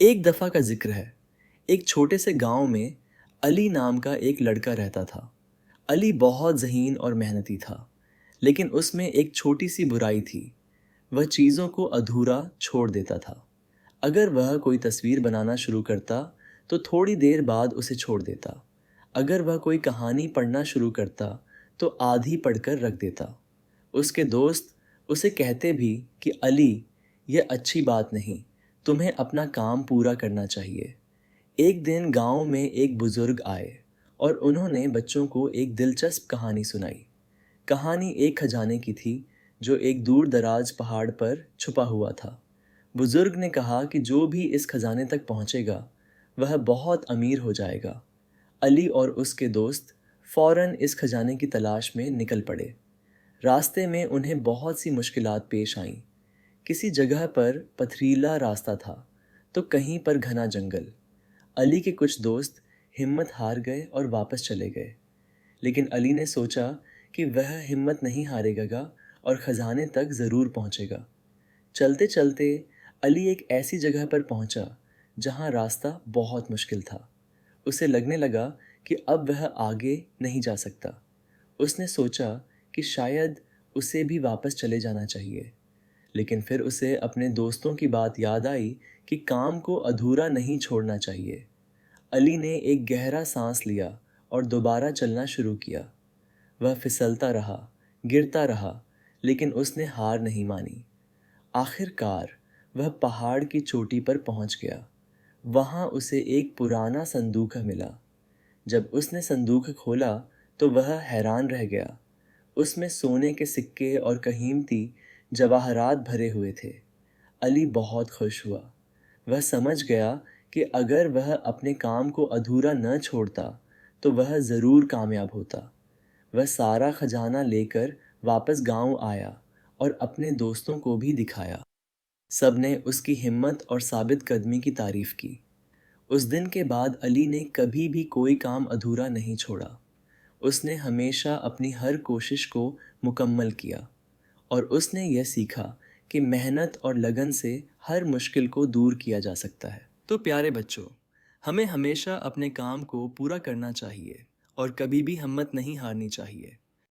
एक दफ़ा का ज़िक्र है। एक छोटे से गांव में अली नाम का एक लड़का रहता था। अली बहुत ज़हीन और मेहनती था, लेकिन उसमें एक छोटी सी बुराई थी। वह चीज़ों को अधूरा छोड़ देता था। अगर वह कोई तस्वीर बनाना शुरू करता तो थोड़ी देर बाद उसे छोड़ देता। अगर वह कोई कहानी पढ़ना शुरू करता तो आधी पढ़कर रख देता। उसके दोस्त उसे कहते भी कि अली, यह अच्छी बात नहीं, तुम्हें अपना काम पूरा करना चाहिए। एक दिन गांव में एक बुजुर्ग आए और उन्होंने बच्चों को एक दिलचस्प कहानी सुनाई। कहानी एक खजाने की थी जो एक दूर दराज पहाड़ पर छुपा हुआ था। बुजुर्ग ने कहा कि जो भी इस खजाने तक पहुंचेगा वह बहुत अमीर हो जाएगा। अली और उसके दोस्त फौरन इस खजाने की तलाश में निकल पड़े। रास्ते में उन्हें बहुत सी मुश्किलात पेश आईं। किसी जगह पर पथरीला रास्ता था तो कहीं पर घना जंगल। अली के कुछ दोस्त हिम्मत हार गए और वापस चले गए, लेकिन अली ने सोचा कि वह हिम्मत नहीं हारेगा और ख़जाने तक ज़रूर पहुंचेगा। चलते चलते अली एक ऐसी जगह पर पहुंचा जहां रास्ता बहुत मुश्किल था। उसे लगने लगा कि अब वह आगे नहीं जा सकता। उसने सोचा कि शायद उसे भी वापस चले जाना चाहिए, लेकिन फिर उसे अपने दोस्तों की बात याद आई कि काम को अधूरा नहीं छोड़ना चाहिए। अली ने एक गहरा सांस लिया और दोबारा चलना शुरू किया। वह फिसलता रहा, गिरता रहा, लेकिन उसने हार नहीं मानी। आखिरकार वह पहाड़ की चोटी पर पहुंच गया। वहां उसे एक पुराना संदूक मिला। जब उसने संदूक खोला तो वह हैरान रह गया। उसमें सोने के सिक्के और कीमती जवाहरात भरे हुए थे। अली बहुत खुश हुआ। वह समझ गया कि अगर वह अपने काम को अधूरा न छोड़ता तो वह ज़रूर कामयाब होता। वह सारा खजाना लेकर वापस गांव आया और अपने दोस्तों को भी दिखाया। सबने उसकी हिम्मत और साबित कदमी की तारीफ की। उस दिन के बाद अली ने कभी भी कोई काम अधूरा नहीं छोड़ा। उसने हमेशा अपनी हर कोशिश को मुकम्मल किया और उसने यह सीखा कि मेहनत और लगन से हर मुश्किल को दूर किया जा सकता है। तो प्यारे बच्चों, हमें हमेशा अपने काम को पूरा करना चाहिए और कभी भी हिम्मत नहीं हारनी चाहिए।